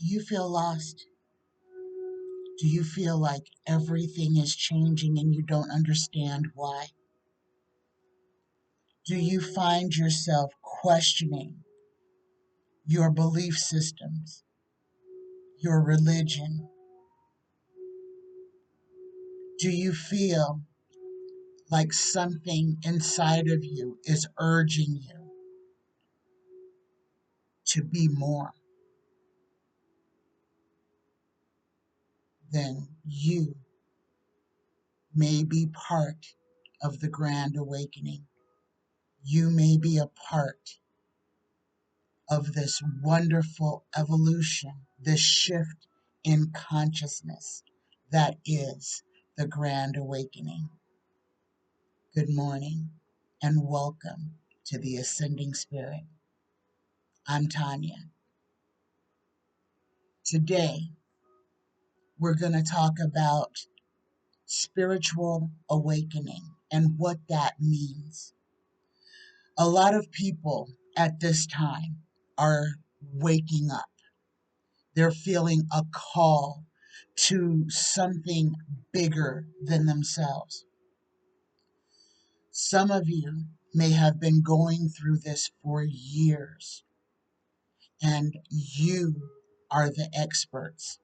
Do you feel lost? Do you feel like everything is changing and you don't understand why? Do you find yourself questioning your belief systems, your religion? Do you feel like something inside of you is urging you to be more than you may be part of the grand awakening? You may be a part of this wonderful evolution, this shift in consciousness that is the grand awakening. Good morning and welcome to the Ascending Spirit. I'm Tanya. Today, we're going to talk about spiritual awakening and what that means. A lot of people at this time are waking up. They're feeling a call to something bigger than themselves. Some of you may have been going through this for years, and you are the experts.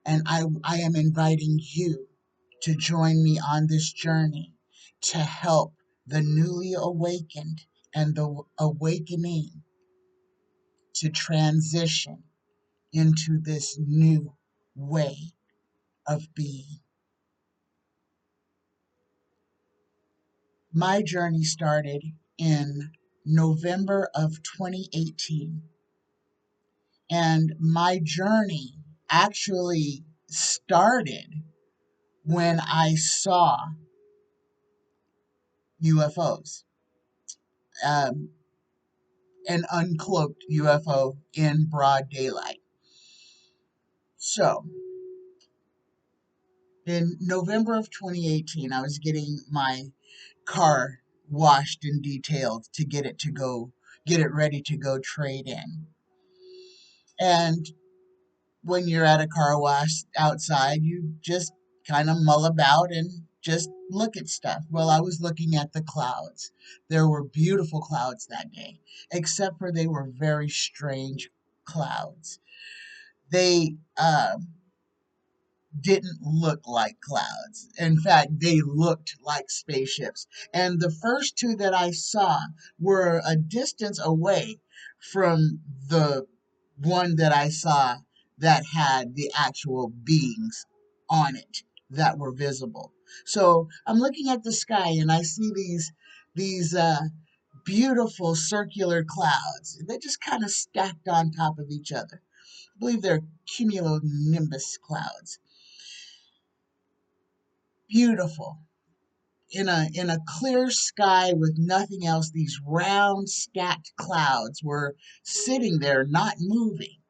And I am inviting you to join me on this journey to help the newly awakened and the awakening to transition into this new way of being. My journey started in November of 2018, and my journey actually started when I saw UFOs, um, an uncloaked UFO in broad daylight. So, in November of 2018, I was getting my car washed and detailed to get it ready to go trade in. And when you're at a car wash outside, you just kind of mull about and just look at stuff. Well, I was looking at the clouds. There were beautiful clouds that day, except for they were very strange clouds. They didn't look like clouds. In fact, they looked like spaceships. And the first two that I saw were a distance away from the one that I saw that had the actual beings on it that were visible. So I'm looking at the sky and I see these beautiful circular clouds. They just kind of stacked on top of each other. I believe they're cumulonimbus clouds. Beautiful. In a clear sky with nothing else, these round stacked clouds were sitting there not moving.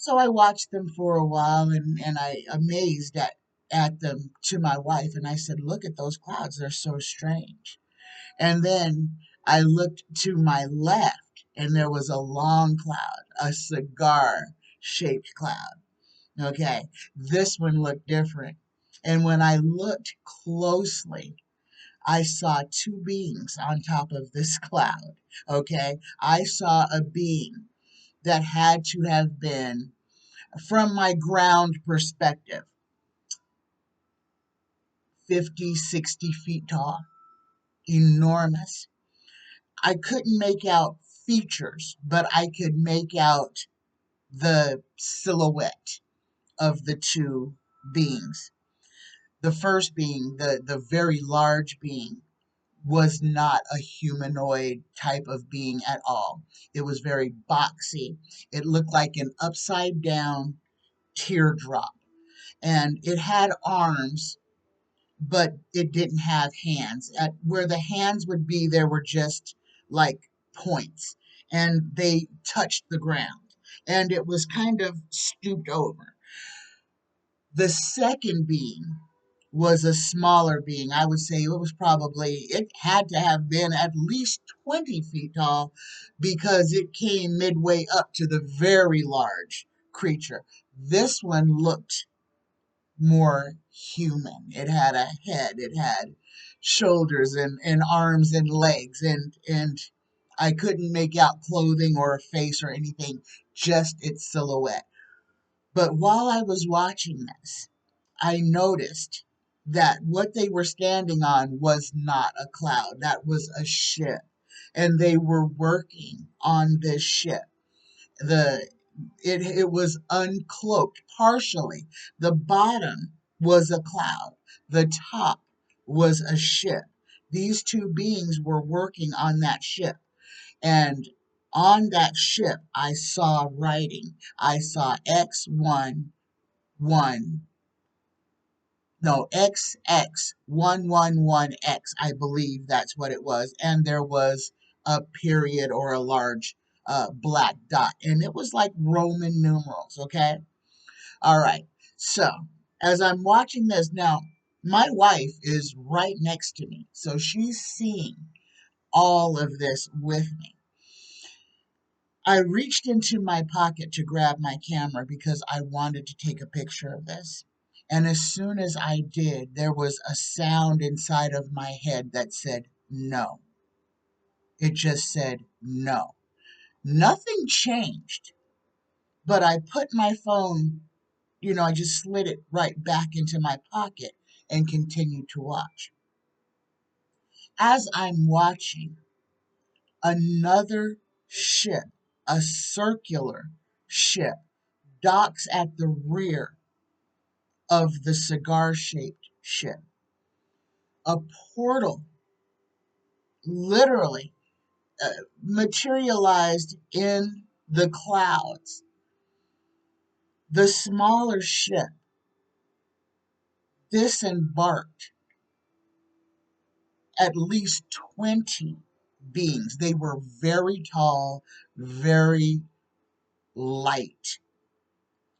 So I watched them for a while and I amazed at them to my wife, and I said, look at those clouds, they're so strange. And then I looked to my left and there was a long cloud, a cigar shaped cloud. Okay, this one looked different. And when I looked closely, I saw two beings on top of this cloud. Okay, I saw a being that had to have been, from my ground perspective, 50, 60 feet tall, enormous. I couldn't make out features, but I could make out the silhouette of the two beings. The first being, the very large being, was not a humanoid type of being at all. It was very boxy. It looked like an upside down teardrop. And it had arms, but it didn't have hands. At where the hands would be, there were just like points, and they touched the ground. And it was kind of stooped over. The second being was a smaller being. I would say it had to have been at least 20 feet tall because it came midway up to the very large creature. This one looked more human. It had a head, it had shoulders and arms and legs, and I couldn't make out clothing or a face or anything, just its silhouette. But while I was watching this, I noticed that what they were standing on was not a cloud, that was a ship. And they were working on this ship. The it was uncloaked partially. The bottom was a cloud. The top was a ship. These two beings were working on that ship. And on that ship, I saw writing. I saw X11, no, XX111X, I believe that's what it was. And there was a period or a large black dot. And it was like Roman numerals, okay? All right. So, as I'm watching this now, my wife is right next to me. So she's seeing all of this with me. I reached into my pocket to grab my camera because I wanted to take a picture of this. And as soon as I did, there was a sound inside of my head that said no. It just said no. Nothing changed, but I put my phone, I just slid it right back into my pocket and continued to watch. As I'm watching, another ship, a circular ship, docks at the rear of the cigar shaped ship. A portal literally materialized in the clouds. The smaller ship disembarked at least 20 beings. They were very tall, very light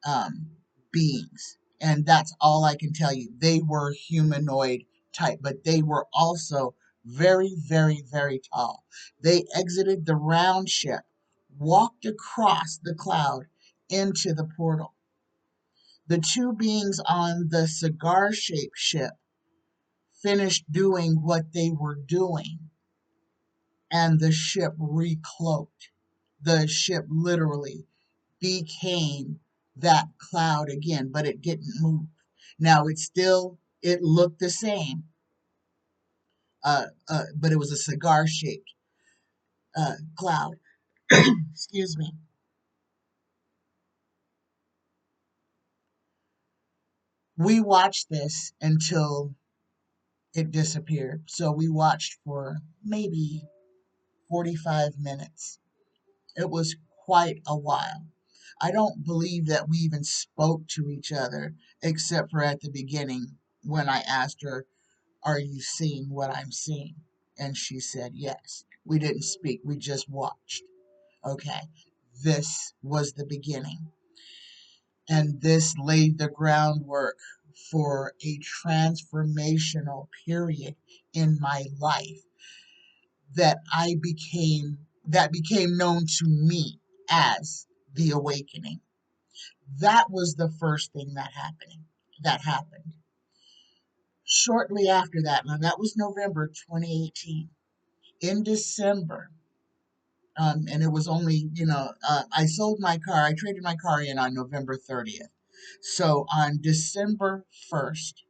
um, beings. And that's all I can tell you. They were humanoid type, but they were also very, very, very tall. They exited the round ship, walked across the cloud into the portal. The two beings on the cigar shaped ship finished doing what they were doing, and the ship recloaked. The ship literally became that cloud again, but it didn't move. Now it looked the same, but it was a cigar shaped cloud. Excuse me. We watched this until it disappeared. So we watched for maybe 45 minutes. It was quite a while. I don't believe that we even spoke to each other except for at the beginning when I asked her, "Are you seeing what I'm seeing?" And she said yes. We didn't speak, we just watched. Okay. This was the beginning. And this laid the groundwork for a transformational period in my life that became known to me as the awakening. That was the first thing that happened. Shortly after that, now that was November 2018. In December, and it was only, I sold my car, I traded my car in on November 30th. So on December 1st,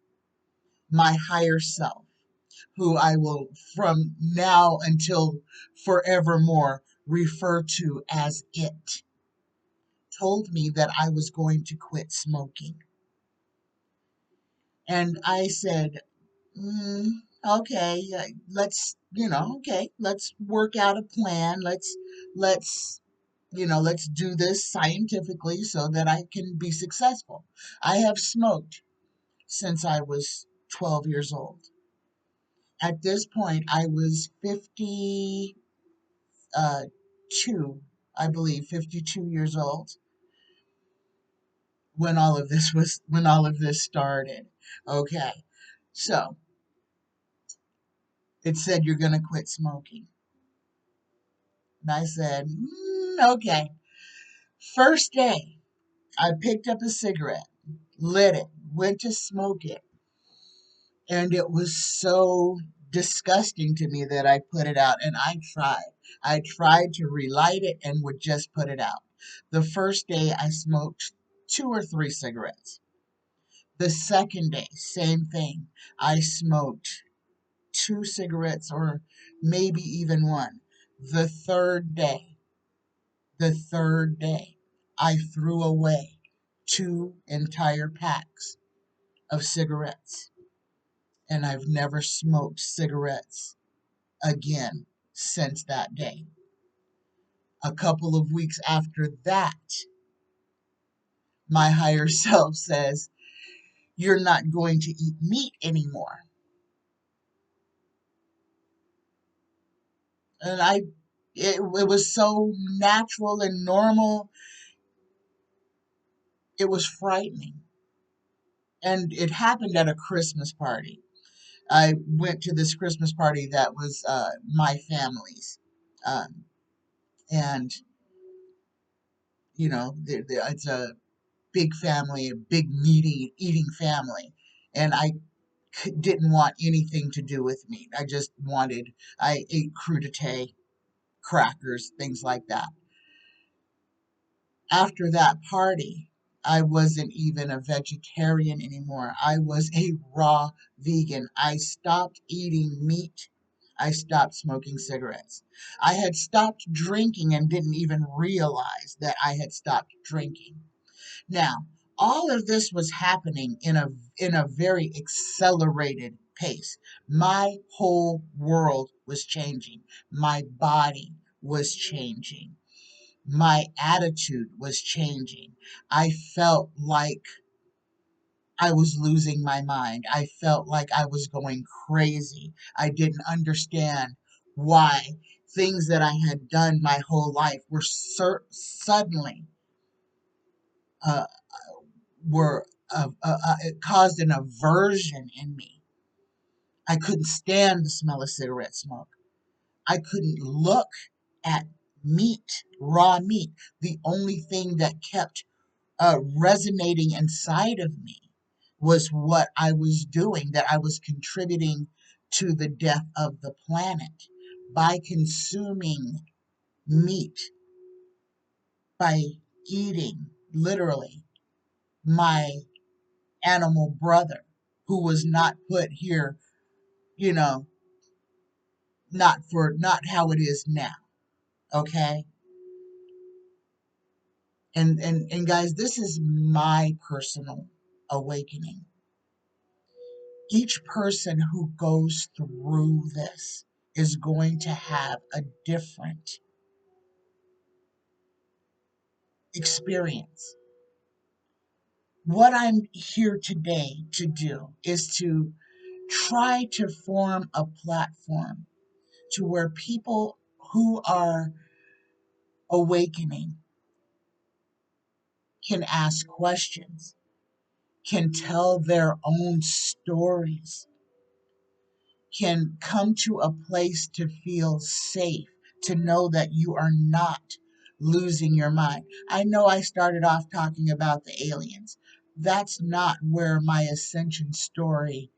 my higher self, who I will from now until forevermore refer to as it, told me that I was going to quit smoking. And I said, okay, let's work out a plan. Let's do this scientifically so that I can be successful. I have smoked since I was 12 years old. At this point, I was 52, I believe, 52 years old when all of this started. Okay. So it said, you're going to quit smoking. And I said, okay. First day, I picked up a cigarette, lit it, went to smoke it. And it was so disgusting to me that I put it out. And I tried. I tried to relight it and would just put it out. The first day, I smoked 2 or 3 cigarettes. The second day, same thing. I smoked 2 cigarettes or maybe even one. The third day, I threw away 2 entire packs of cigarettes. And I've never smoked cigarettes again since that day. A couple of weeks after that, my higher self says, you're not going to eat meat anymore. And it was so natural and normal. It was frightening. And it happened at a Christmas party. I went to this Christmas party that was my family's. Um, and, it's a big family, a big eating family. And I didn't want anything to do with meat. I ate crudité, crackers, things like that. After that party, I wasn't even a vegetarian anymore. I was a raw vegan. I stopped eating meat. I stopped smoking cigarettes. I had stopped drinking and didn't even realize that I had stopped drinking. Now, all of this was happening in a very accelerated pace. My whole world was changing. My body was changing. My attitude was changing. I felt like I was losing my mind. I felt like I was going crazy. I didn't understand why things that I had done my whole life were suddenly uh, were it caused an aversion in me. I couldn't stand the smell of cigarette smoke. I couldn't look at meat, raw meat. The only thing that kept resonating inside of me was what I was doing, that I was contributing to the death of the planet by consuming meat, by eating, literally, my animal brother who was not put here, you know, not how it is now. Okay? And guys, this is my personal awakening. Each person who goes through this is going to have a different experience. What I'm here today to do is to try to form a platform to where people who are awakening can ask questions, can tell their own stories, can come to a place to feel safe, to know that you are not losing your mind. I know I started off talking about the aliens. That's not where my ascension story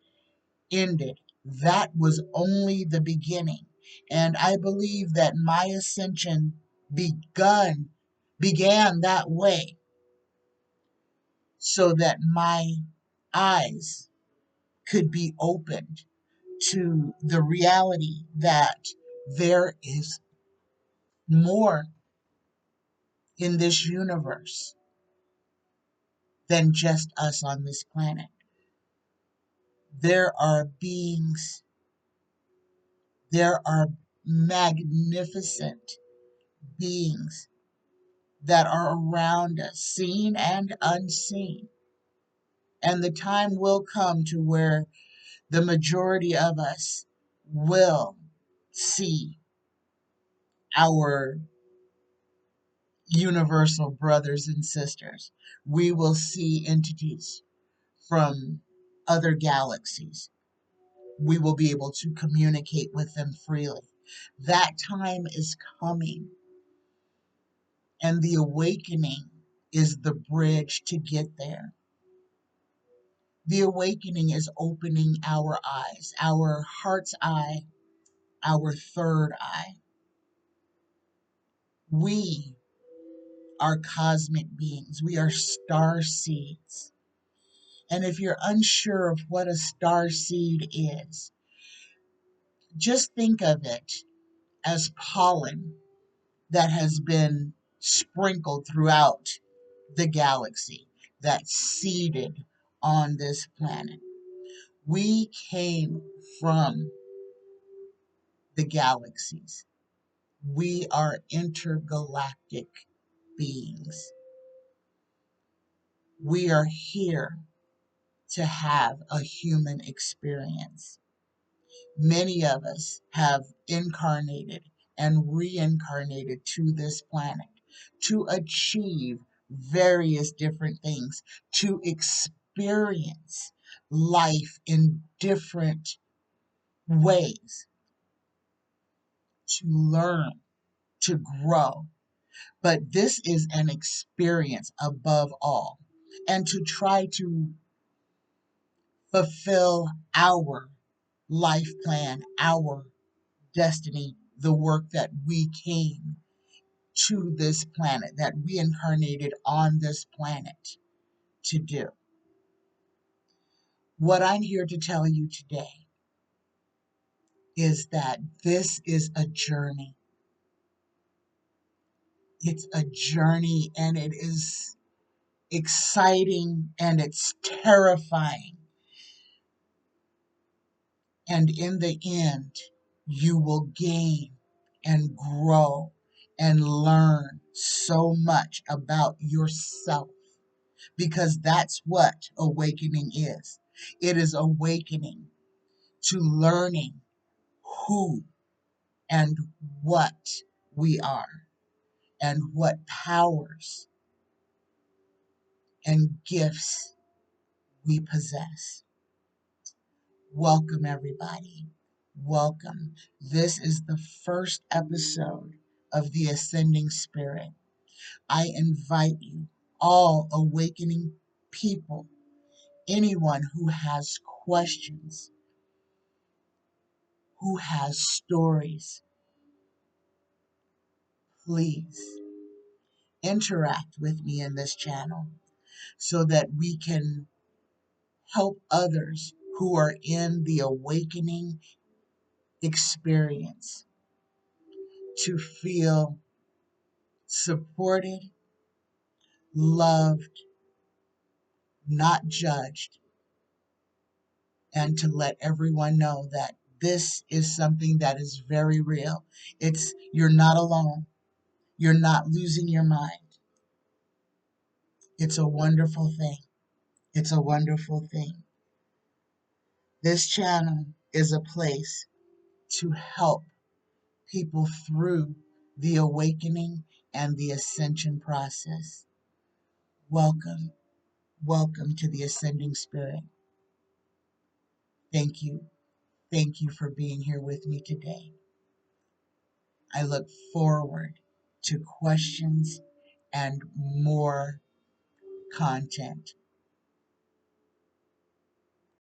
ended. That was only the beginning. And I believe that my ascension began that way so that my eyes could be opened to the reality that there is more in this universe than just us on this planet. There are beings, there are magnificent beings that are around us, seen and unseen. And the time will come to where the majority of us will see our universal brothers and sisters. We will see entities from other galaxies. we will be able to communicate with them freely. That time is coming, and the awakening is the bridge to get there. The awakening is opening our eyes, our heart's eye, our third eye. We are cosmic beings. We are star seeds. And if you're unsure of what a star seed is, just think of it as pollen that has been sprinkled throughout the galaxy, that's seeded on this planet. We came from the galaxies. We are intergalactic beings. We are here to have a human experience. Many of us have incarnated and reincarnated to this planet to achieve various different things, to experience life in different ways, to learn, to grow. But this is an experience above all, and to try to fulfill our life plan, our destiny, the work that we came to this planet, that we incarnated on this planet to do. What I'm here to tell you today is that this is a journey. It's a journey, and it is exciting, and it's terrifying. And in the end, you will gain and grow and learn so much about yourself, because that's what awakening is. It is awakening to learning who and what we are, and what powers and gifts we possess. Welcome, everybody. Welcome. This is the first episode of The Ascending Spirit. I invite you, all awakening people, anyone who has questions, who has stories, please interact with me in this channel so that we can help others who are in the awakening experience to feel supported, loved, not judged, and to let everyone know that this is something that is very real. You're not alone. You're not losing your mind. It's a wonderful thing. It's a wonderful thing. This channel is a place to help people through the awakening and the ascension process. Welcome. Welcome to the Ascending Spirit. Thank you. Thank you for being here with me today. I look forward to questions and more content.